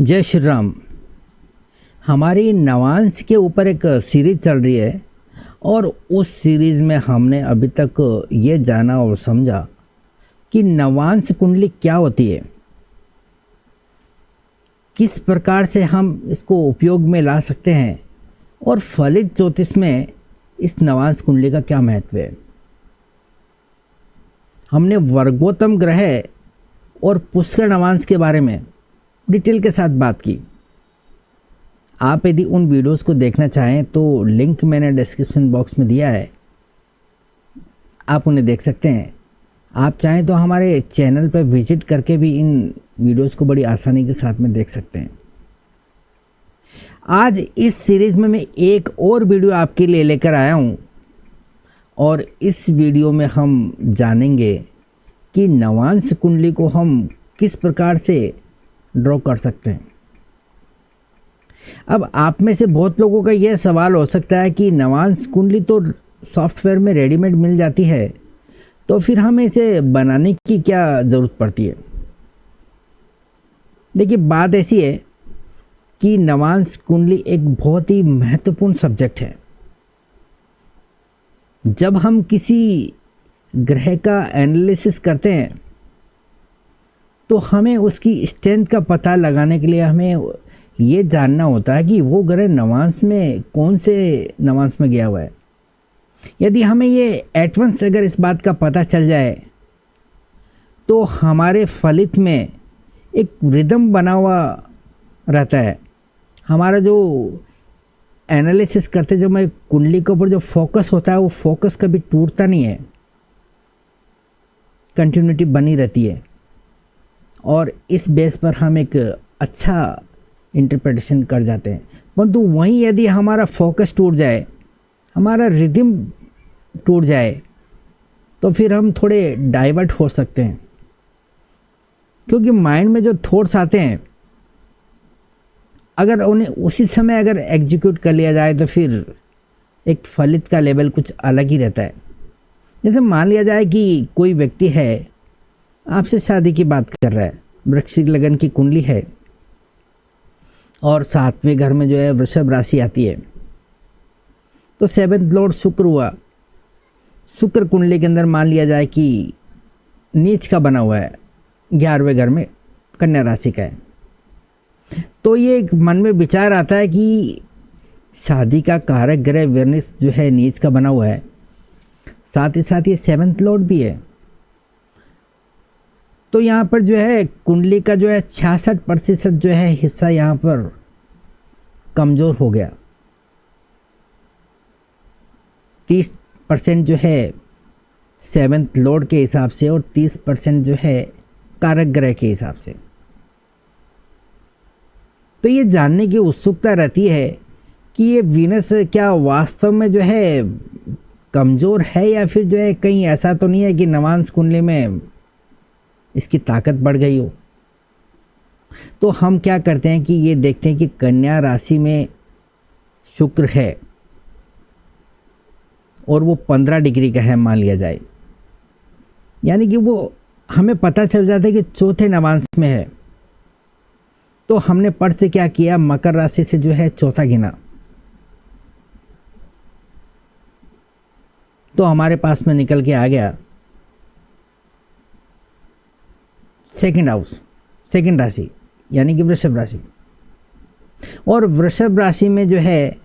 जय श्री राम। हमारी नवांश के ऊपर एक सीरीज चल रही है और उस सीरीज में हमने अभी तक ये जाना और समझा कि नवांश कुंडली क्या होती है, किस प्रकार से हम इसको उपयोग में ला सकते हैं और फलित ज्योतिष में इस नवांश कुंडली का क्या महत्व है। हमने वर्गोत्तम ग्रह और पुष्कर नवांश के बारे में डिटेल के साथ बात की। आप यदि उन वीडियोस को देखना चाहें तो लिंक मैंने डिस्क्रिप्शन बॉक्स में दिया है, आप उन्हें देख सकते हैं। आप चाहें तो हमारे चैनल पर विजिट करके भी इन वीडियोस को बड़ी आसानी के साथ में देख सकते हैं। आज इस सीरीज में मैं एक और वीडियो आपके लिए लेकर आया हूं और इस वीडियो में हम जानेंगे कि नवांश कुंडली को हम किस प्रकार से ड्रॉ कर सकते हैं। अब आप में से बहुत लोगों का यह सवाल हो सकता है कि नवांश कुंडली तो सॉफ्टवेयर में रेडीमेड मिल जाती है, तो फिर हमें इसे बनाने की क्या ज़रूरत पड़ती है। देखिए, बात ऐसी है कि नवांश कुंडली एक बहुत ही महत्वपूर्ण सब्जेक्ट है। जब हम किसी ग्रह का एनालिसिस करते हैं तो हमें उसकी स्ट्रेंथ का पता लगाने के लिए हमें ये जानना होता है कि वो ग्रह नवांश में कौन से नवांश में गया हुआ है। यदि हमें ये एडवांस अगर इस बात का पता चल जाए तो हमारे फलित में एक रिदम बना हुआ रहता है। हमारा जो एनालिसिस करते जब मैं कुंडली के ऊपर जो फोकस होता है वो फोकस कभी टूटता नहीं है, कंटिन्यूटी बनी रहती है और इस बेस पर हम एक अच्छा इंटरप्रिटेशन कर जाते हैं। परंतु वहीं यदि हमारा फोकस टूट जाए, हमारा रिदम टूट जाए, तो फिर हम थोड़े डाइवर्ट हो सकते हैं, क्योंकि माइंड में जो थॉट्स आते हैं अगर उन्हें उसी समय अगर एग्जीक्यूट कर लिया जाए तो फिर एक फलित का लेवल कुछ अलग ही रहता है। जैसे मान लिया जाए कि कोई व्यक्ति है, आपसे शादी की बात कर रहा है, वृश्चिक लगन की कुंडली है और 7वें घर में जो है वृषभ राशि आती है, तो 7th लॉर्ड शुक्र हुआ। शुक्र कुंडली के अंदर मान लिया जाए कि नीच का बना हुआ है, 11वें घर में कन्या राशि का है, तो ये एक मन में विचार आता है कि शादी का कारक ग्रह वेनिस जो है नीच का बना हुआ है, साथ ही साथ ये 7th लॉर्ड भी है। तो यहाँ पर जो है कुंडली का जो है 66% जो है हिस्सा यहाँ पर कमज़ोर हो गया। 30% जो है 7th लॉर्ड के हिसाब से और 30% जो है कारक ग्रह के हिसाब से। तो ये जानने की उत्सुकता रहती है कि ये वीनस क्या वास्तव में जो है कमज़ोर है या फिर जो है कहीं ऐसा तो नहीं है कि नवांश कुंडली में इसकी ताकत बढ़ गई हो। तो हम क्या करते हैं कि ये देखते हैं कि कन्या राशि में शुक्र है और वो 15 डिग्री का है मान लिया जाए, यानी कि वो हमें पता चल जाता है कि चौथे नवांश में है। तो हमने पढ़ से क्या किया, मकर राशि से जो है चौथा गिना, तो हमारे पास में निकल के आ गया सेकंड हाउस, सेकंड राशि यानी कि वृषभ राशि। और वृषभ राशि में जो है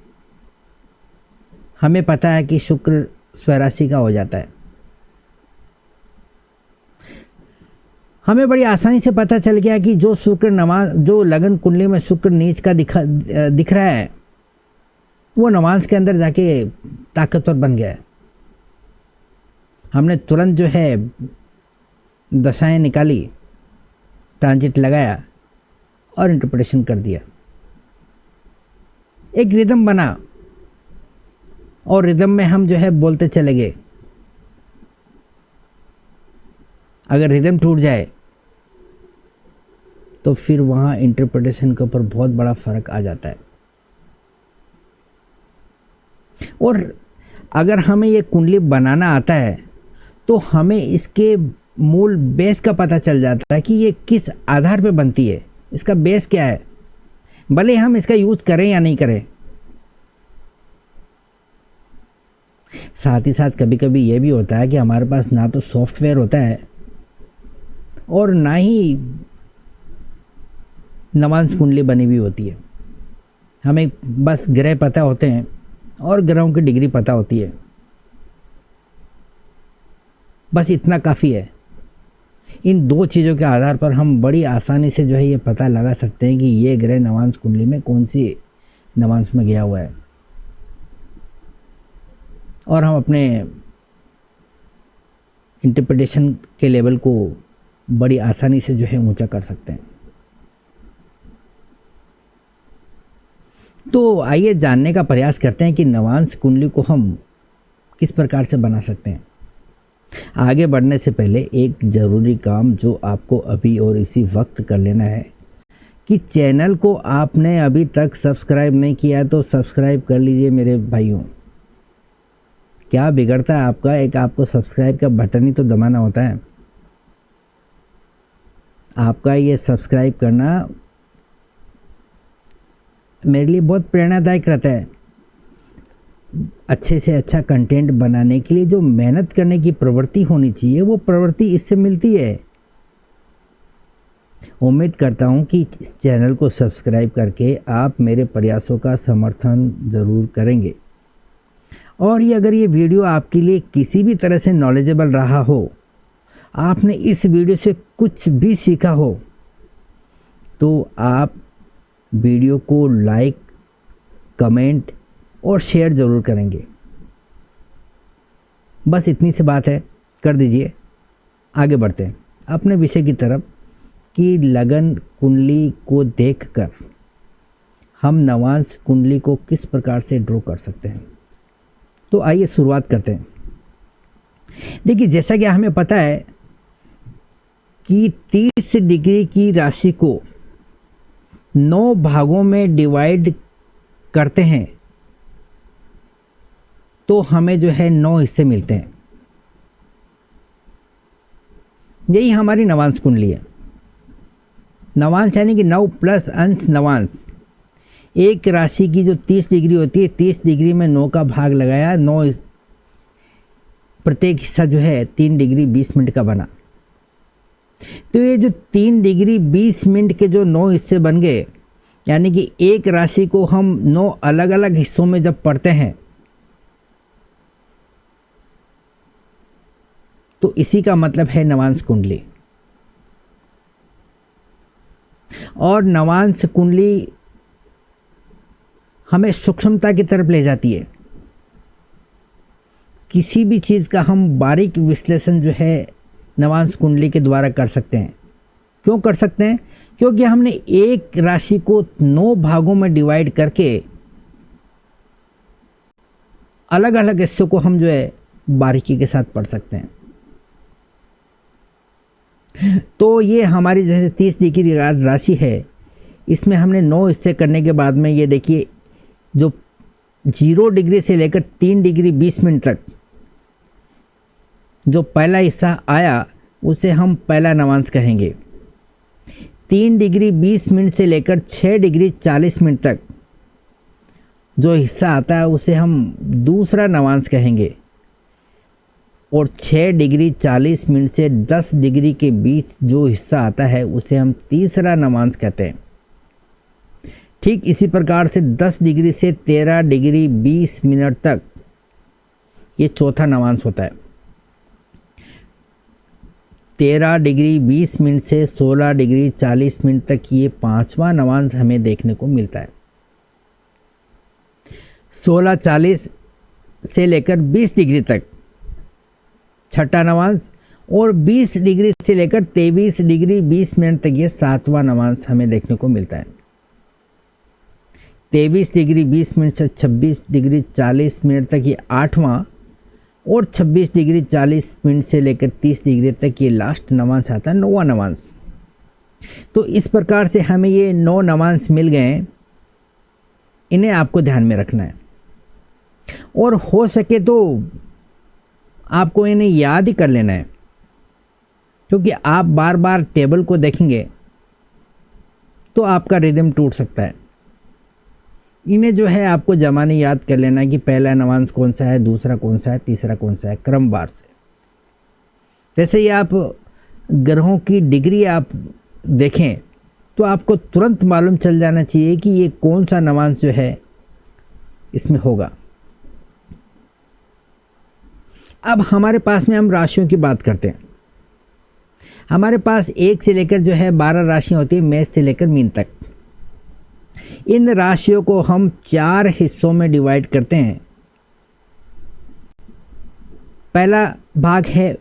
हमें पता है कि शुक्र स्वराशि का हो जाता है। हमें बड़ी आसानी से पता चल गया कि जो जो लगन कुंडली में शुक्र नीच का दिख रहा है वो नवांश के अंदर जाके ताकतवर बन गया है। हमने तुरंत जो है दशाएं निकाली, ट्रांजिट लगाया और इंटरप्रिटेशन कर दिया। एक रिदम बना और रिदम में हम जो है बोलते चले गए। अगर रिदम टूट जाए तो फिर वहाँ इंटरप्रिटेशन के ऊपर बहुत बड़ा फर्क आ जाता है। और अगर हमें ये कुंडली बनाना आता है तो हमें इसके मूल बेस का पता चल जाता है कि ये किस आधार पे बनती है, इसका बेस क्या है, भले हम इसका यूज करें या नहीं करें। साथ ही साथ कभी कभी ये भी होता है कि हमारे पास ना तो सॉफ्टवेयर होता है और ना ही नवांश कुंडली बनी हुई होती है। हमें बस ग्रह पता होते हैं और ग्रहों की डिग्री पता होती है, बस इतना काफ़ी है। इन दो चीज़ों के आधार पर हम बड़ी आसानी से जो है ये पता लगा सकते हैं कि ये ग्रह नवांश कुंडली में कौन सी नवांश में गया हुआ है, और हम अपने इंटरप्रिटेशन के लेवल को बड़ी आसानी से जो है ऊंचा कर सकते हैं। तो आइए जानने का प्रयास करते हैं कि नवांश कुंडली को हम किस प्रकार से बना सकते हैं। आगे बढ़ने से पहले एक ज़रूरी काम जो आपको अभी और इसी वक्त कर लेना है कि चैनल को आपने अभी तक सब्सक्राइब नहीं किया तो सब्सक्राइब कर लीजिए मेरे भाइयों। क्या बिगड़ता है आपका, एक आपको सब्सक्राइब का बटन ही तो दबाना होता है। आपका ये सब्सक्राइब करना मेरे लिए बहुत प्रेरणादायक रहता है। अच्छे से अच्छा कंटेंट बनाने के लिए जो मेहनत करने की प्रवृत्ति होनी चाहिए वो प्रवृत्ति इससे मिलती है। उम्मीद करता हूँ कि इस चैनल को सब्सक्राइब करके आप मेरे प्रयासों का समर्थन ज़रूर करेंगे। और ये अगर ये वीडियो आपके लिए किसी भी तरह से नॉलेजेबल रहा हो, आपने इस वीडियो से कुछ भी सीखा हो, तो आप वीडियो को लाइक, कमेंट और शेयर ज़रूर करेंगे। बस इतनी सी बात है, कर दीजिए। आगे बढ़ते हैं अपने विषय की तरफ कि लगन कुंडली को देखकर हम नवांश कुंडली को किस प्रकार से ड्रॉ कर सकते हैं। तो आइए शुरुआत करते हैं। देखिए, जैसा कि हमें पता है कि 30 डिग्री की राशि को 9 भागों में डिवाइड करते हैं तो हमें जो है 9 हिस्से मिलते हैं। यही हमारी नवांश कुंडली है। नवांश यानी कि 9 प्लस अंश नवांश। एक राशि की जो 30 डिग्री होती है, 30 डिग्री में 9 का भाग लगाया, 9 प्रत्येक हिस्सा जो है 3 डिग्री 20 मिनट का बना। तो ये जो 3 डिग्री 20 मिनट के जो 9 हिस्से बन गए, यानी कि एक राशि को हम 9 अलग अलग हिस्सों में जब पढ़ते हैं तो इसी का मतलब है नवांश कुंडली। और नवांश कुंडली हमें सूक्ष्मता की तरफ ले जाती है। किसी भी चीज़ का हम बारीक विश्लेषण जो है नवांश कुंडली के द्वारा कर सकते हैं। क्यों कर सकते हैं? क्योंकि हमने एक राशि को 9 भागों में डिवाइड करके अलग अलग हिस्सों को हम जो है बारीकी के साथ पढ़ सकते हैं। तो ये हमारी जैसे 30 डिग्री राशि है, इसमें हमने 9 हिस्से करने के बाद में ये देखिए, जो 0 डिग्री से लेकर 3 डिग्री 20 मिनट तक जो पहला हिस्सा आया उसे हम पहला नवांश कहेंगे। 3 डिग्री 20 मिनट से लेकर 6 डिग्री 40 मिनट तक जो हिस्सा आता है उसे हम दूसरा नवांश कहेंगे। और 6 डिग्री 40 मिनट से 10 डिग्री के बीच जो हिस्सा आता है उसे हम तीसरा नवांश कहते हैं। ठीक इसी प्रकार से 10 डिग्री से 13 डिग्री 20 मिनट तक ये चौथा नवांश होता है। 13 डिग्री 20 मिनट से 16 डिग्री 40 मिनट तक ये पांचवा नवांश हमें देखने को मिलता है। 16:40 से लेकर 20 डिग्री तक छठा नवांश, और 20 डिग्री से लेकर 23 डिग्री 20 मिनट तक ये सातवां नवांश हमें देखने को मिलता है। 23 डिग्री 20 मिनट से 26 डिग्री 40 मिनट तक ये आठवां, और 26 डिग्री 40 मिनट से लेकर 30 डिग्री तक ये लास्ट नवांश आता है, 9वां नवांश। तो इस प्रकार से हमें ये 9 नवांश मिल गए। इन्हें आपको ध्यान में रखना है, और हो सके तो आपको इन्हें याद ही कर लेना है, क्योंकि आप बार बार टेबल को देखेंगे तो आपका रिदम टूट सकता है। इन्हें जो है आपको जमाने याद कर लेना कि पहला नवांश कौन सा है, दूसरा कौन सा है, तीसरा कौन सा है, क्रमवार से। जैसे ही आप ग्रहों की डिग्री आप देखें तो आपको तुरंत मालूम चल जाना चाहिए कि ये कौन सा नवांश जो है इसमें होगा। अब हमारे पास में हम राशियों की बात करते हैं। हमारे पास 1 से लेकर जो है 12 राशियां होती है, मेष से लेकर मीन तक। इन राशियों को हम 4 हिस्सों में डिवाइड करते हैं। पहला भाग है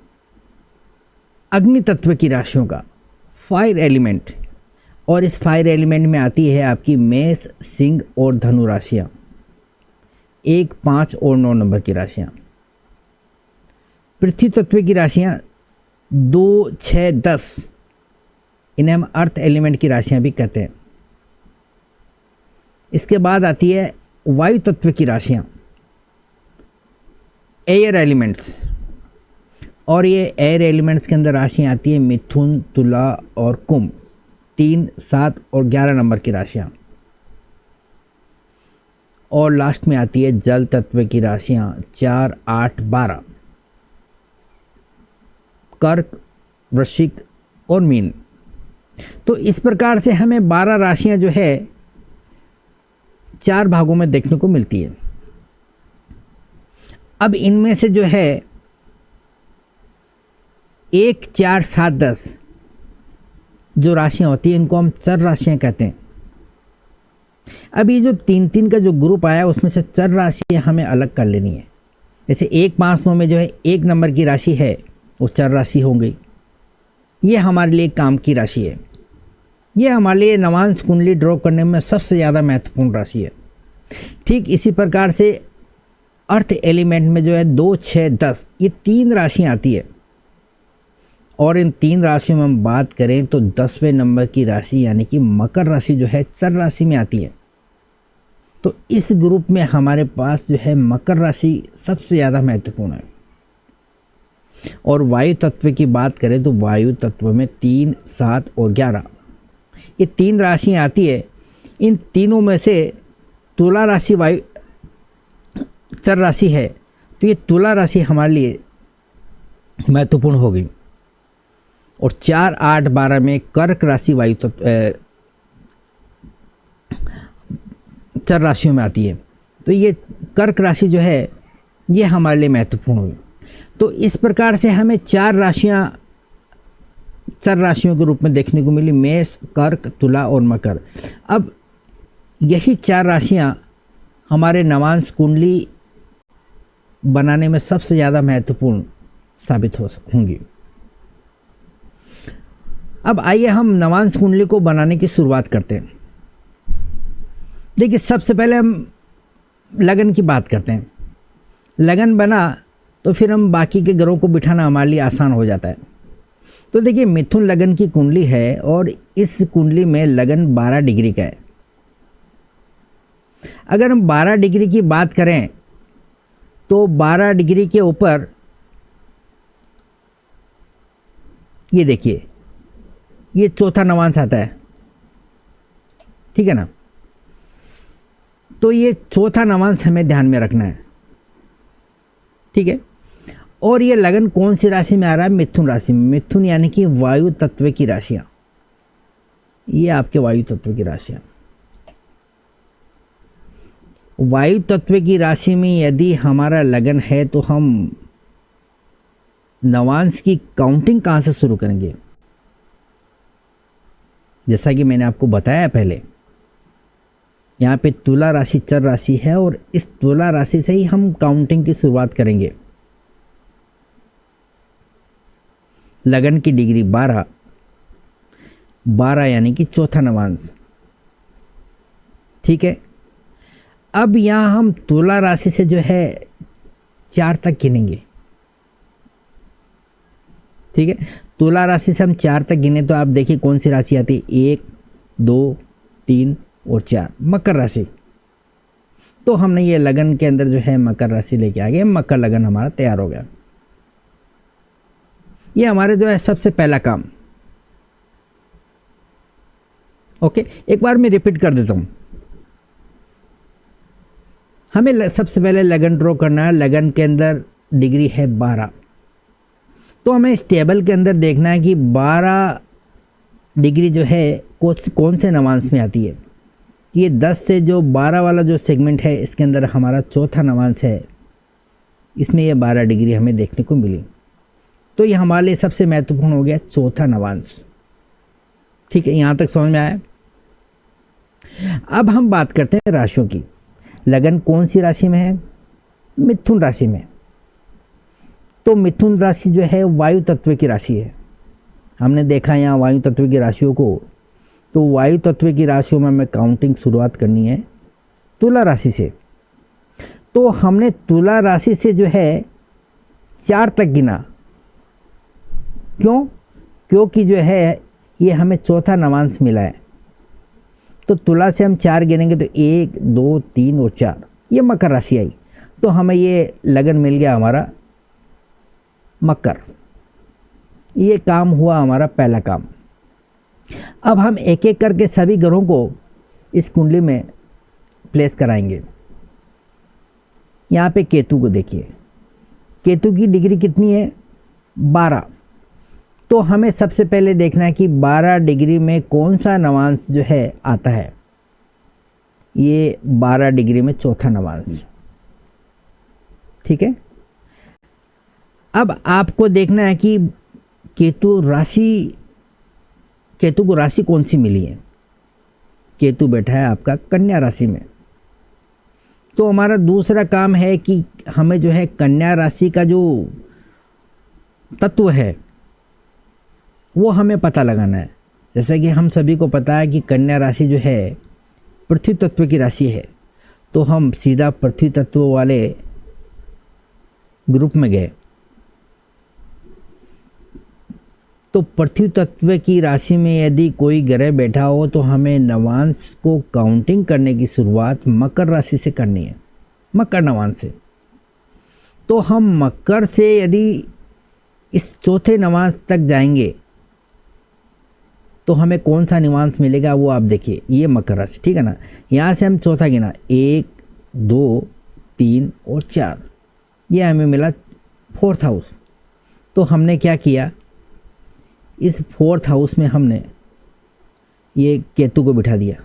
अग्नि तत्व की राशियों का, फायर एलिमेंट, और इस फायर एलिमेंट में आती है आपकी मेष, सिंह और धनु राशियां, 1, 5 और 9 नंबर की राशियां। पृथ्वी तत्व की राशियां 2, 6, 10, इन्हें हम अर्थ एलिमेंट की राशियां भी कहते हैं। इसके बाद आती है वायु तत्व की राशियां, एयर एलिमेंट्स, और ये एयर एलिमेंट्स के अंदर राशियां आती है मिथुन, तुला और कुंभ, 3, 7 और 11 नंबर की राशियां। और लास्ट में आती है जल तत्व की राशियां 4, 8, 12, कर्क, वृश्चिक और मीन। तो इस प्रकार से हमें 12 राशियां जो है 4 भागों में देखने को मिलती है। अब इनमें से जो है 1, 4, 7, 10 जो राशियां होती हैं इनको हम चर राशियां कहते हैं। अब ये जो 3-3 का जो ग्रुप आया उसमें से चर राशि हमें अलग कर लेनी है। जैसे 1, 5, 9 में जो है 1 नंबर की राशि है वो चर राशि हो गई, ये हमारे लिए काम की राशि है। ये हमारे लिए नवांश कुंडली ड्रॉ करने में सबसे ज़्यादा महत्वपूर्ण राशि है। ठीक इसी प्रकार से अर्थ एलिमेंट में जो है 2, 6, 10 ये 3 राशियाँ आती है, और इन 3 राशियों में हम बात करें तो 10वें नंबर की राशि यानी कि मकर राशि जो है चर राशि में आती है। तो इस ग्रुप में हमारे पास जो है मकर राशि सबसे ज़्यादा महत्वपूर्ण है। और वायु तत्व की बात करें तो वायु तत्व में 3, 7 और 11 ये 3 राशियाँ आती है। इन तीनों में से तुला राशि वायु चर राशि है, तो ये तुला राशि हमारे लिए महत्वपूर्ण हो गई। और 4, 8, 12 में कर्क राशि वायु तत्व चर राशियों में आती है, तो ये कर्क राशि जो है ये हमारे लिए महत्वपूर्ण हुई। तो इस प्रकार से हमें 4 राशियां चर राशियों के रूप में देखने को मिली, मेष, कर्क, तुला और मकर। अब यही 4 राशियां हमारे नवांश कुंडली बनाने में सबसे ज़्यादा महत्वपूर्ण साबित होंगी। अब आइए हम नवांश कुंडली को बनाने की शुरुआत करते हैं। देखिए, सबसे पहले हम लगन की बात करते हैं। लगन बना तो फिर हम बाकी के ग्रहों को बिठाना हमारे लिए आसान हो जाता है। तो देखिए, मिथुन लगन की कुंडली है और इस कुंडली में लगन 12 डिग्री का है। अगर हम 12 डिग्री की बात करें तो 12 डिग्री के ऊपर ये देखिए, ये चौथा नवांश आता है, ठीक है ना। तो ये चौथा नवांश हमें ध्यान में रखना है, ठीक है। और ये लगन कौन सी राशि में आ रहा है? मिथुन राशि में। मिथुन यानी कि वायु तत्व की राशियां, ये आपके वायु तत्व की राशियां। वायु तत्व की राशि में यदि हमारा लगन है तो हम नवांश की काउंटिंग कहां से शुरू करेंगे? जैसा कि मैंने आपको बताया पहले, यहाँ पे तुला राशि चर राशि है और इस तुला राशि से ही हम काउंटिंग की शुरुआत करेंगे। लगन की डिग्री 12, 12 यानी कि चौथा नवांश, ठीक है। अब यहाँ हम तुला राशि से जो है 4 तक गिनेंगे, ठीक है। तुला राशि से हम 4 तक गिने तो आप देखिए कौन सी राशि आती है, 1, 2, 3 और 4, मकर राशि। तो हमने ये लगन के अंदर जो है मकर राशि लेके आ गए, मकर लगन हमारा तैयार हो गया। ये हमारे जो है सबसे पहला काम। ओके, एक बार मैं रिपीट कर देता हूं। हमें सबसे पहले लगन ड्रॉ करना है। लगन के अंदर डिग्री है 12, तो हमें इस टेबल के अंदर देखना है कि 12 डिग्री जो है कौन से नवांश में आती है। ये 10 से जो 12 वाला जो सेगमेंट है इसके अंदर हमारा चौथा नवांश है, इसमें ये 12 डिग्री हमें देखने को मिली। तो ये हमारे लिए सबसे महत्वपूर्ण हो गया चौथा नवांश। ठीक है, यहाँ तक समझ में आया। अब हम बात करते हैं राशियों की। लगन कौन सी राशि में है? मिथुन राशि में। तो मिथुन राशि जो है वायु तत्व की राशि है। हमने देखा यहाँ वायु तत्व की राशियों को, तो वायु तत्व की राशियों में हमें काउंटिंग शुरुआत करनी है तुला राशि से। तो हमने तुला राशि से जो है 4 तक गिना। क्यों? क्योंकि जो है ये हमें चौथा नवांश मिला है। तो तुला से हम 4 गिनेंगे तो 1 2 3 और 4, ये मकर राशि आई। तो हमें ये लगन मिल गया हमारा मकर। ये काम हुआ हमारा पहला काम। अब हम एक एक करके सभी ग्रहों को इस कुंडली में प्लेस कराएंगे। यहाँ पे केतु को देखिए, केतु की डिग्री कितनी है? 12। तो हमें सबसे पहले देखना है कि 12 डिग्री में कौन सा नवांश जो है आता है। ये 12 डिग्री में चौथा नवांश। ठीक है, अब आपको देखना है कि केतु को राशि कौन सी मिली है। केतु बैठा है आपका कन्या राशि में। तो हमारा दूसरा काम है कि हमें जो है कन्या राशि का जो तत्व है वो हमें पता लगाना है। जैसा कि हम सभी को पता है कि कन्या राशि जो है पृथ्वी तत्व की राशि है, तो हम सीधा पृथ्वी तत्व वाले ग्रुप में गए। तो पृथ्वी तत्व की राशि में यदि कोई ग्रह बैठा हो तो हमें नवांश को काउंटिंग करने की शुरुआत मकर राशि से करनी है, मकर नवांश से। तो हम मकर से यदि इस चौथे नवांश तक जाएंगे तो हमें कौन सा नवांश मिलेगा वो आप देखिए। ये मकर राशि, ठीक है ना। यहाँ से हम चौथा गिना, 1 2 3 और 4, ये हमें मिला 4th हाउस। तो हमने क्या किया, इस 4th हाउस में हमने ये केतु को बिठा दिया।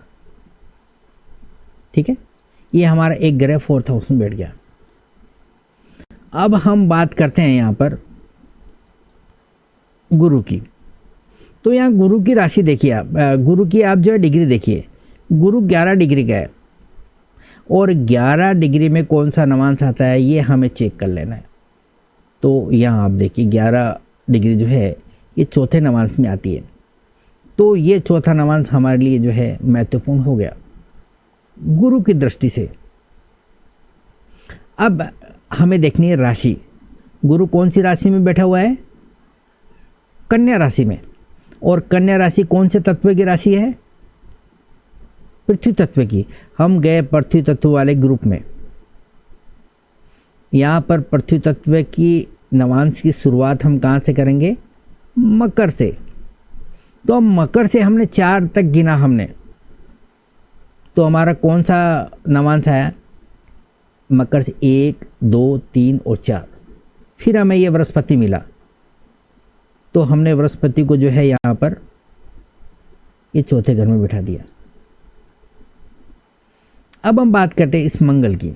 ठीक है, ये हमारा एक ग्रह 4th हाउस में बैठ गया। अब हम बात करते हैं यहाँ पर गुरु की। तो यहाँ गुरु की राशि देखिए आप, गुरु की आप जो है डिग्री देखिए। गुरु 11 डिग्री का है और 11 डिग्री में कौन सा नवांश आता है ये हमें चेक कर लेना है। तो यहाँ आप देखिए 11 डिग्री जो है ये चौथे नवांश में आती है। तो ये चौथा नवांश हमारे लिए जो है महत्वपूर्ण हो गया गुरु की दृष्टि से। अब हमें देखनी है राशि। गुरु कौन सी राशि में बैठा हुआ है? कन्या राशि में। और कन्या राशि कौन से तत्व की राशि है? पृथ्वी तत्व की। हम गए पृथ्वी तत्व वाले ग्रुप में। यहाँ पर पृथ्वी तत्व की नवांश की शुरुआत हम कहाँ से करेंगे? मकर से। तो मकर से हमने 4 तक गिना हमने, तो हमारा कौन सा नवांश आया? मकर से 1 2 3 और 4। फिर हमें ये बृहस्पति मिला, तो हमने बृहस्पति को जो है यहाँ पर ये चौथे घर में बिठा दिया। अब हम बात करते हैं इस मंगल की।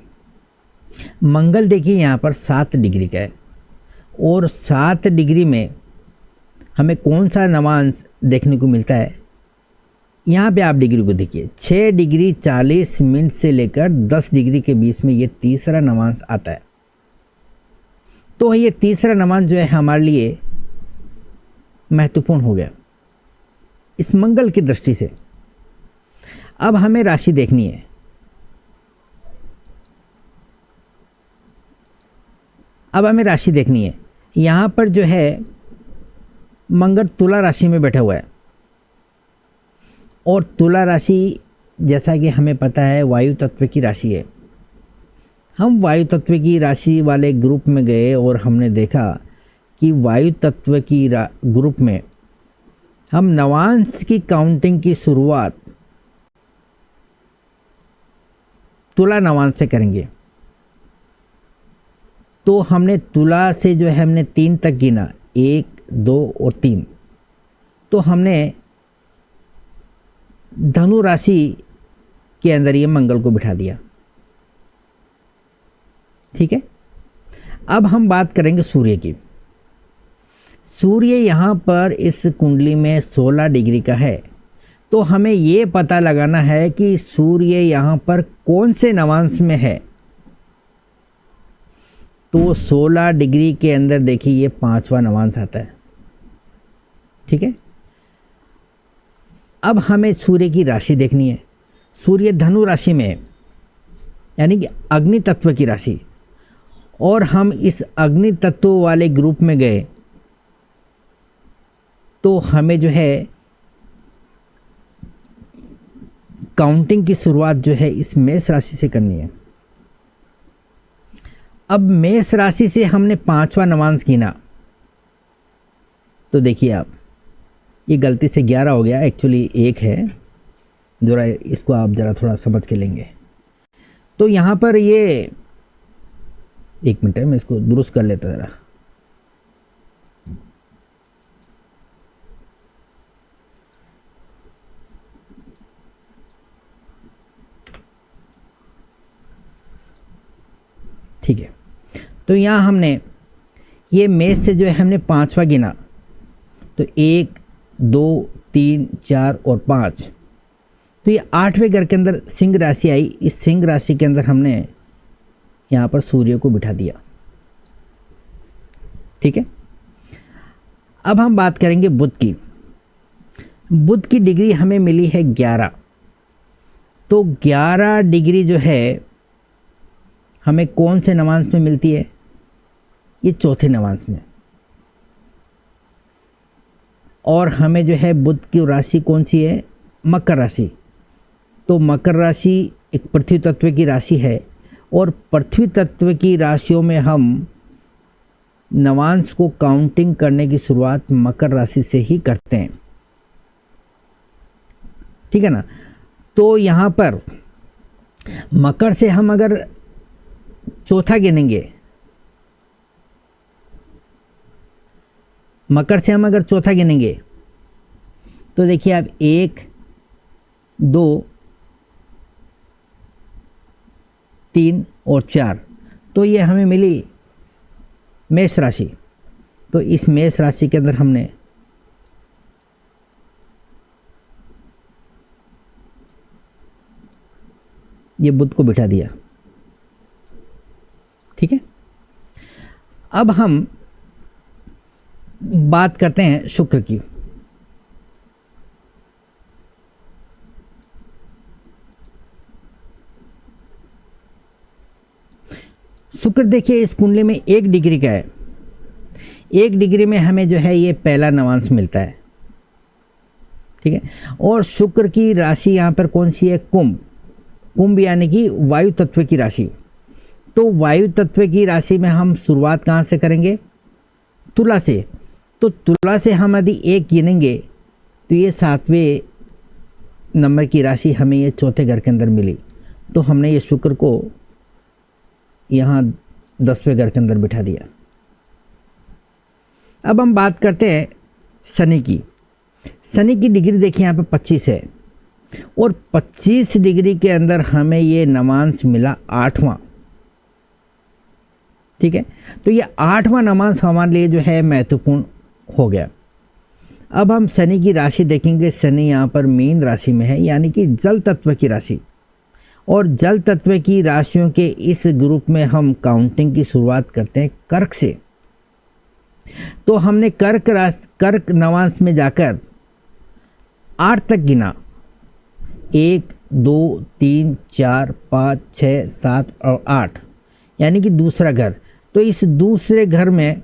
मंगल देखिए यहाँ पर 7 डिग्री का है और 7 डिग्री में हमें कौन सा नवांश देखने को मिलता है? यहाँ पे आप डिग्री को देखिए, 6 डिग्री 40 मिनट से लेकर 10 डिग्री के बीच में ये तीसरा नवांश आता है। तो ये तीसरा नवांश जो है हमारे लिए महत्वपूर्ण हो गया इस मंगल की दृष्टि से। अब हमें राशि देखनी है। यहाँ पर जो है मंगल तुला राशि में बैठा हुआ है और तुला राशि जैसा कि हमें पता है वायु तत्व की राशि है। हम वायु तत्व की राशि वाले ग्रुप में गए और हमने देखा कि वायु तत्व की ग्रुप में हम नवांश की काउंटिंग की शुरुआत तुला नवांश से करेंगे। तो हमने तुला से जो है हमने 3 तक गिना, 1 2 और 3। तो हमने धनु राशि के अंदर ये मंगल को बिठा दिया। ठीक है, अब हम बात करेंगे सूर्य की। सूर्य यहाँ पर इस कुंडली में 16 डिग्री का है। तो हमें ये पता लगाना है कि सूर्य यहाँ पर कौन से नवांश में है। तो 16 डिग्री के अंदर देखिए ये 5वां नवांश आता है। ठीक है, अब हमें सूर्य की राशि देखनी है। सूर्य धनु राशि में है, यानी कि अग्नि तत्व की राशि, और हम इस अग्नि तत्व वाले ग्रुप में गए तो हमें जो है काउंटिंग की शुरुआत जो है इस मेष राशि से करनी है। अब मेष राशि से हमने 5वां नवांश गिना, तो देखिए आप, ये गलती से 11 हो गया, एक्चुअली 1 है। जरा इसको आप जरा थोड़ा समझ के लेंगे। तो यहाँ पर ये 1 मिनट है, मैं इसको दुरुस्त कर लेता ज़रा। ठीक है, तो यहाँ हमने ये मेष से जो है हमने 5वां गिना, तो 1 2 3 4 और 5। तो ये 8वें घर के अंदर सिंह राशि आई। इस सिंह राशि के अंदर हमने यहाँ पर सूर्य को बिठा दिया। ठीक है, अब हम बात करेंगे बुध की। बुध की डिग्री हमें मिली है 11। तो 11 डिग्री जो है हमें कौन से नवांश में मिलती है? ये चौथे नवांश में। और हमें जो है बुध की राशि कौन सी है? मकर राशि। तो मकर राशि एक पृथ्वी तत्व की राशि है, और पृथ्वी तत्व की राशियों में हम नवांश को काउंटिंग करने की शुरुआत मकर राशि से ही करते हैं। ठीक है ना? तो यहाँ पर मकर से हम अगर चौथा गिनेंगे, मकर से हम अगर चौथा गिनेंगे तो देखिए आप 1 2 3 और 4। तो ये हमें मिली मेष राशि। तो इस मेष राशि के अंदर हमने ये बुध को बिठा दिया। ठीक है, अब हम बात करते हैं शुक्र की। शुक्र देखिए इस कुंडली में 1 डिग्री का है। 1 डिग्री में हमें जो है ये पहला नवांश मिलता है। ठीक है, और शुक्र की राशि यहाँ पर कौन सी है? कुंभ। कुंभ यानी कि वायु तत्व की राशि। तो वायु तत्व की राशि में हम शुरुआत कहाँ से करेंगे? तुला से। तो तुला से हम यदि 1 गिनेंगे तो ये 7वें नंबर की राशि हमें ये चौथे घर के अंदर मिली। तो हमने ये शुक्र को यहाँ 10वें घर के अंदर बिठा दिया। अब हम बात करते हैं शनि की। शनि की डिग्री देखिए यहाँ पे 25 है, और 25 डिग्री के अंदर हमें ये नवांश मिला 8वां। ठीक है, तो ये 8वां नवांश हमारे लिए जो है महत्वपूर्ण हो गया। अब हम शनि की राशि देखेंगे। शनि यहाँ पर मीन राशि में है, यानी कि जल तत्व की राशि, और जल तत्व की राशियों के इस ग्रुप में हम काउंटिंग की शुरुआत करते हैं कर्क से। तो हमने कर्क नवांश में जाकर 8 तक गिना, 1 2 3 4 5 6 7 और 8, यानी कि दूसरा घर। तो इस दूसरे घर में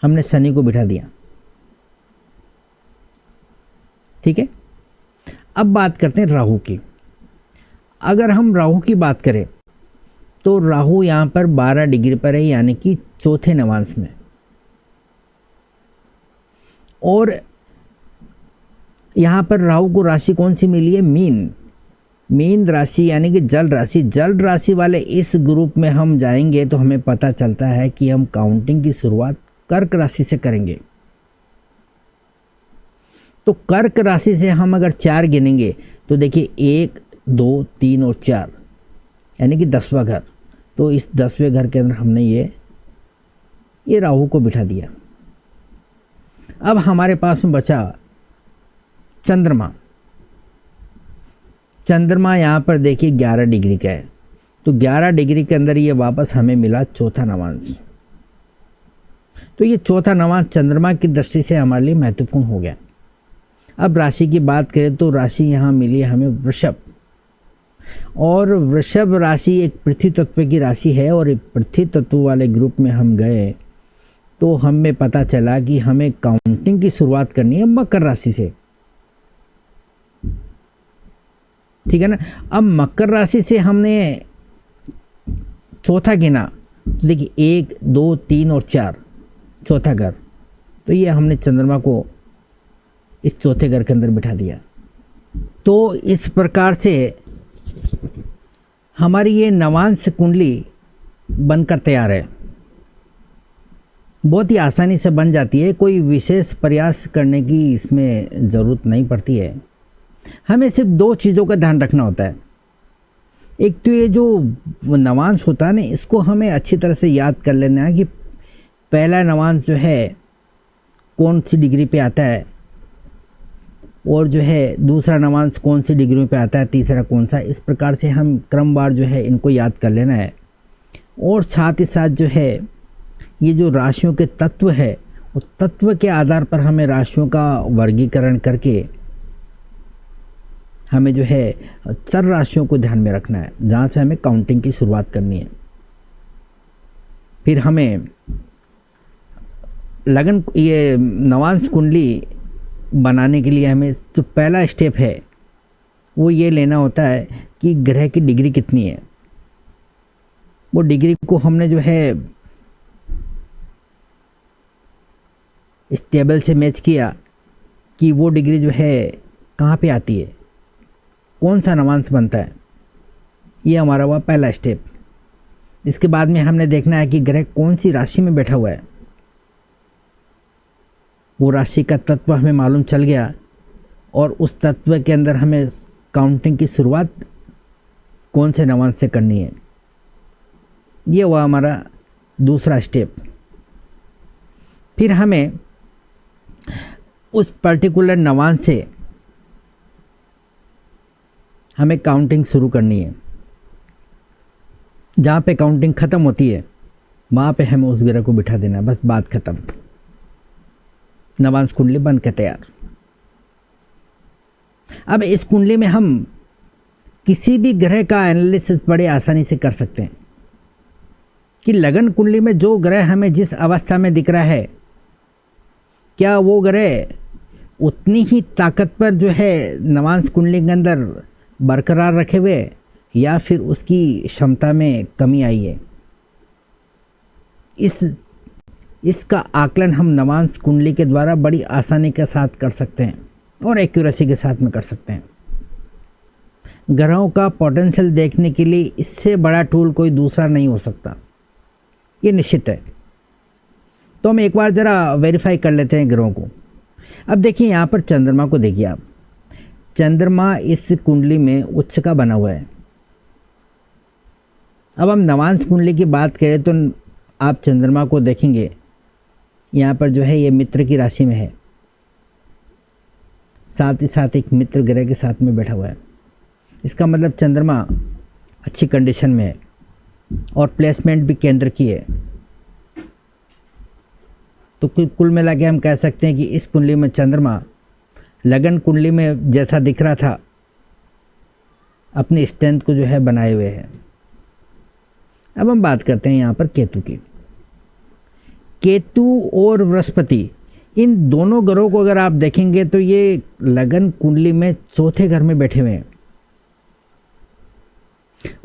हमने शनि को बिठा दिया। ठीक है, अब बात करते हैं राहु की। अगर हम राहु की बात करें तो राहु यहाँ पर 12 डिग्री पर है, यानी कि चौथे नवांश में। और यहाँ पर राहु को राशि कौन सी मिली है? मीन। मीन राशि यानी कि जल राशि, जल राशि वाले इस ग्रुप में हम जाएंगे तो हमें पता चलता है कि हम काउंटिंग की शुरुआत कर्क राशि से करेंगे। तो कर्क राशि से हम अगर 4 गिनेंगे तो देखिए 1 2 3 और 4 यानी कि 10वां घर। तो इस 10वें घर के अंदर हमने ये राहु को बिठा दिया। अब हमारे पास में बचा चंद्रमा। चंद्रमा यहाँ पर देखिए 11 डिग्री का है, तो 11 डिग्री के अंदर ये वापस हमें मिला चौथा नवांश। तो ये चौथा नवांश चंद्रमा की दृष्टि से हमारे लिए महत्वपूर्ण हो गया। अब राशि की बात करें तो राशि यहाँ मिली हमें वृषभ, और वृषभ राशि एक पृथ्वी तत्व की राशि है, और पृथ्वी तत्व वाले ग्रुप में हम गए तो हमें पता चला कि हमें काउंटिंग की शुरुआत करनी है मकर राशि से। ठीक है ना। अब मकर राशि से हमने चौथा गिना तो देखिए 1 2 3 और 4 चौथा घर। तो ये हमने चंद्रमा को इस चौथे घर के अंदर बिठा दिया। तो इस प्रकार से हमारी ये नवांश कुंडली बनकर तैयार है। बहुत ही आसानी से बन जाती है, कोई विशेष प्रयास करने की इसमें ज़रूरत नहीं पड़ती है। हमें सिर्फ 2 चीज़ों का ध्यान रखना होता है। एक तो ये जो नवांश होता है ना, इसको हमें अच्छी तरह से याद कर लेना है कि पहला नवांश जो है कौन सी डिग्री पे आता है, और जो है दूसरा नवांश कौन सी डिग्री पे आता है, तीसरा कौन सा। इस प्रकार से हम क्रमवार जो है इनको याद कर लेना है। और साथ ही साथ जो है ये जो राशियों के तत्व है, उस तत्व के आधार पर हमें राशियों का वर्गीकरण करके हमें जो है चर राशियों को ध्यान में रखना है, जहाँ से हमें काउंटिंग की शुरुआत करनी है। फिर हमें लगन ये नवांश कुंडली बनाने के लिए हमें जो पहला स्टेप है वो ये लेना होता है कि ग्रह की डिग्री कितनी है। वो डिग्री को हमने जो है इस टेबल से मैच किया कि वो डिग्री जो है कहाँ पे आती है, कौन सा नवांश बनता है। ये हमारा हुआ पहला स्टेप। इसके बाद में हमने देखना है कि ग्रह कौन सी राशि में बैठा हुआ है। वो राशि का तत्व हमें मालूम चल गया, और उस तत्व के अंदर हमें काउंटिंग की शुरुआत कौन से नवांश से करनी है। ये हुआ हमारा दूसरा स्टेप। फिर हमें उस पर्टिकुलर नवांश से हमें काउंटिंग शुरू करनी है। जहाँ पे काउंटिंग ख़त्म होती है वहाँ पे हमें उस ग्रह को बिठा देना, बस बात ख़त्म। नवांश कुंडली बन के तैयार। अब इस कुंडली में हम किसी भी ग्रह का एनालिसिस बड़े आसानी से कर सकते हैं कि लगन कुंडली में जो ग्रह हमें जिस अवस्था में दिख रहा है, क्या वो ग्रह उतनी ही ताकत पर जो है नवांश कुंडली के अंदर बरकरार रखे हुए, या फिर उसकी क्षमता में कमी आई है। इसका आकलन हम नवांश कुंडली के द्वारा बड़ी आसानी के साथ कर सकते हैं और एक्यूरेसी के साथ में कर सकते हैं। ग्रहों का पोटेंशियल देखने के लिए इससे बड़ा टूल कोई दूसरा नहीं हो सकता, ये निश्चित है। तो हम एक बार ज़रा वेरीफाई कर लेते हैं ग्रहों को। अब देखिए यहाँ पर चंद्रमा को देखिए आप, चंद्रमा इस कुंडली में उच्च का बना हुआ है। अब हम नवांश कुंडली की बात करें तो आप चंद्रमा को देखेंगे, यहाँ पर जो है ये मित्र की राशि में है, साथ ही साथ एक मित्र ग्रह के साथ में बैठा हुआ है। इसका मतलब चंद्रमा अच्छी कंडीशन में है और प्लेसमेंट भी केंद्र की है। तो कुल मिला के हम कह सकते हैं कि इस कुंडली में चंद्रमा लगन कुंडली में जैसा दिख रहा था अपनी स्ट्रेंथ को जो है बनाए हुए है। अब हम बात करते हैं यहाँ पर केतु की। केतु और बृहस्पति, इन दोनों ग्रहों को अगर आप देखेंगे तो ये लगन कुंडली में चौथे घर में बैठे हुए हैं।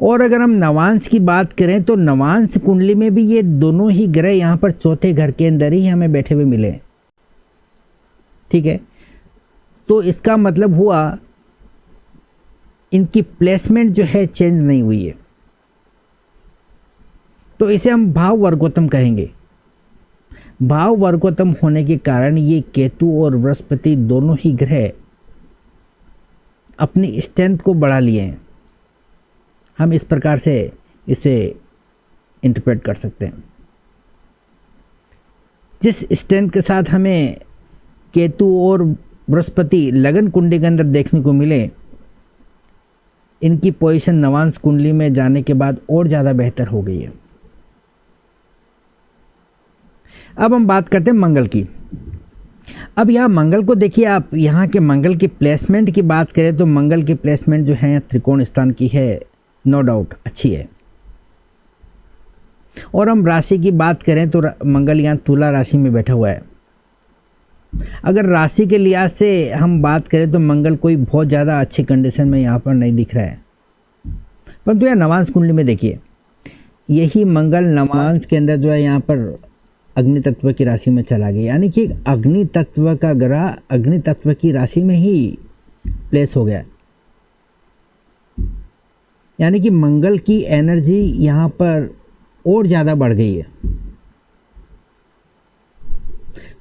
और अगर हम नवांश की बात करें तो नवांश कुंडली में भी ये दोनों ही ग्रह यहाँ पर चौथे घर के अंदर ही हमें बैठे हुए मिले। ठीक है, तो इसका मतलब हुआ इनकी प्लेसमेंट जो है चेंज नहीं हुई है, तो इसे हम भाव वर्गोत्तम कहेंगे। भाव वर्गोत्तम होने के कारण ये केतु और बृहस्पति दोनों ही ग्रह अपनी स्ट्रेंथ को बढ़ा लिए हैं। हम इस प्रकार से इसे इंटरप्रेट कर सकते हैं। जिस स्ट्रेंथ के साथ हमें केतु और बृहस्पति लगन कुंडली के अंदर देखने को मिले, इनकी पोजीशन नवांश कुंडली में जाने के बाद और ज़्यादा बेहतर हो गई है। अब हम बात करते हैं मंगल की। अब यहाँ मंगल को देखिए आप, यहाँ के मंगल की प्लेसमेंट की बात करें तो मंगल की प्लेसमेंट जो है त्रिकोण स्थान की है, नो डाउट अच्छी है। और हम राशि की बात करें तो मंगल यहाँ तुला राशि में बैठा हुआ है। अगर राशि के लिहाज से हम बात करें तो मंगल कोई बहुत ज़्यादा अच्छी कंडीशन में यहाँ पर नहीं दिख रहा है, परंतु यह नवांश कुंडली में देखिए, यही मंगल नवांश के अंदर जो है यहाँ पर अग्नि तत्व की राशि में चला गया, यानी कि अग्नि तत्व का ग्रह अग्नि तत्व की राशि में ही प्लेस हो गया। यानी कि मंगल की एनर्जी यहाँ पर और ज़्यादा बढ़ गई है।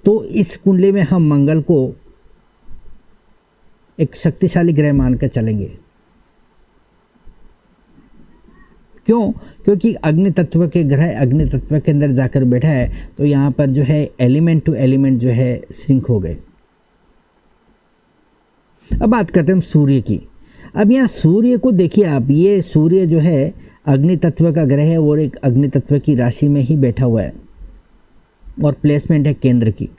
तो इस कुंडली में हम मंगल को एक शक्तिशाली ग्रह मानकर चलेंगे। क्यों? क्योंकि अग्नि तत्व के ग्रह अग्नि तत्व के अंदर जाकर बैठा है, तो यहाँ पर जो है एलिमेंट टू एलिमेंट जो है सिंक हो गए। अब बात करते हैं हम सूर्य की। अब यहाँ सूर्य को देखिए आप, ये सूर्य जो है अग्नि तत्व का ग्रह है और एक अग्नि तत्व की राशि में ही बैठा हुआ है और प्लेसमेंट है केंद्र की।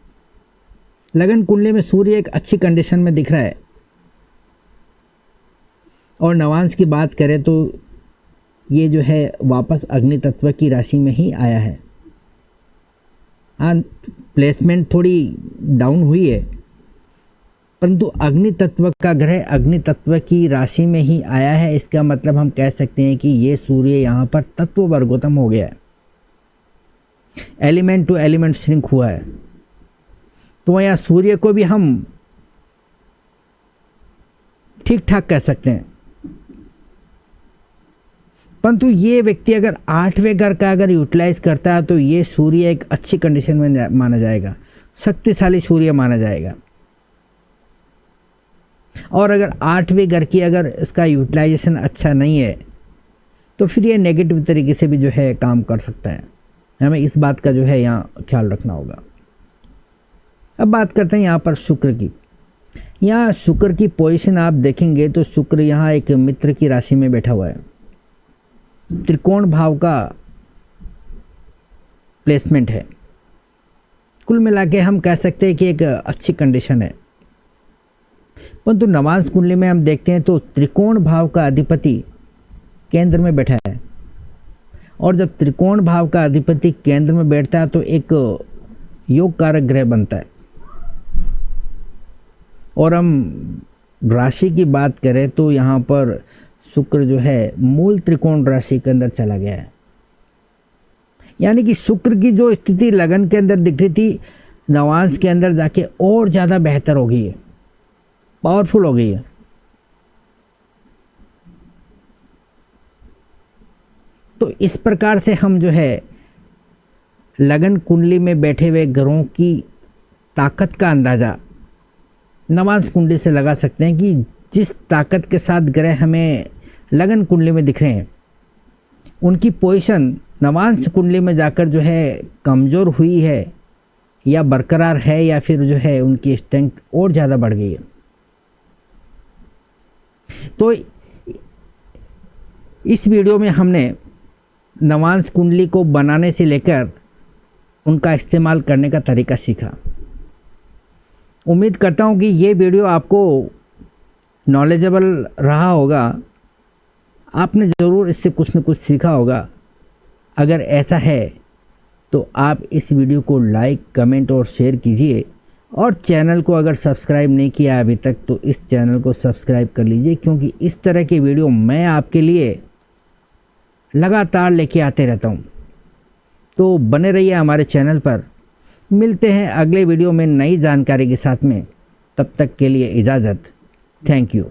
लगन कुंडली में सूर्य एक अच्छी कंडीशन में दिख रहा है। और नवांश की बात करें तो ये जो है वापस अग्नि तत्व की राशि में ही आया है। हाँ, प्लेसमेंट थोड़ी डाउन हुई है, परंतु अग्नि तत्व का ग्रह अग्नि तत्व की राशि में ही आया है। इसका मतलब हम कह सकते हैं कि ये सूर्य यहाँ पर तत्व वर्गोत्तम हो गया है, एलिमेंट टू एलिमेंट श्रिंक हुआ है। तो यहाँ सूर्य को भी हम ठीक ठाक कह सकते हैं। परंतु ये व्यक्ति अगर 8वें घर का अगर यूटिलाइज करता है तो ये सूर्य एक अच्छी कंडीशन में माना जाएगा, शक्तिशाली सूर्य माना जाएगा। और अगर 8वें घर की अगर इसका यूटिलाइजेशन अच्छा नहीं है तो फिर ये नेगेटिव तरीके से भी जो है काम कर सकता है। हमें इस बात का जो है यहाँ ख्याल रखना होगा। अब बात करते हैं यहाँ पर शुक्र की। यहाँ शुक्र की पोजीशन आप देखेंगे तो शुक्र यहाँ एक मित्र की राशि में बैठा हुआ है, त्रिकोण भाव का प्लेसमेंट है। कुल मिला के हम कह सकते हैं कि एक अच्छी कंडीशन है। परंतु नवांश कुंडली में हम देखते हैं तो त्रिकोण भाव का अधिपति केंद्र में बैठा है, और जब त्रिकोण भाव का अधिपति केंद्र में बैठता है तो एक योग कारक ग्रह बनता है। और हम राशि की बात करें तो यहाँ पर शुक्र जो है मूल त्रिकोण राशि के अंदर चला गया है। यानी कि शुक्र की जो स्थिति लगन के अंदर दिख रही थी, नवांश के अंदर जाके और ज़्यादा बेहतर हो गई है, पावरफुल हो गई है। तो इस प्रकार से हम जो है लगन कुंडली में बैठे हुए ग्रहों की ताकत का अंदाज़ा नवांश कुंडली से लगा सकते हैं कि जिस ताकत के साथ ग्रह हमें लगन कुंडली में दिख रहे हैं, उनकी पोजीशन नवांश कुंडली में जाकर जो है कमज़ोर हुई है या बरकरार है, या फिर जो है उनकी स्ट्रेंथ और ज़्यादा बढ़ गई है। तो इस वीडियो में हमने नवांश कुंडली को बनाने से लेकर उनका इस्तेमाल करने का तरीका सीखा। उम्मीद करता हूँ कि ये वीडियो आपको नॉलेजेबल रहा होगा, आपने ज़रूर इससे कुछ न कुछ सीखा होगा। अगर ऐसा है तो आप इस वीडियो को लाइक, कमेंट और शेयर कीजिए, और चैनल को अगर सब्सक्राइब नहीं किया अभी तक तो इस चैनल को सब्सक्राइब कर लीजिए, क्योंकि इस तरह के वीडियो मैं आपके लिए लगातार लेके आते रहता हूँ। तो बने रहिए हमारे चैनल पर। मिलते हैं अगले वीडियो में नई जानकारी के साथ में। तब तक के लिए इजाज़त। Thank you.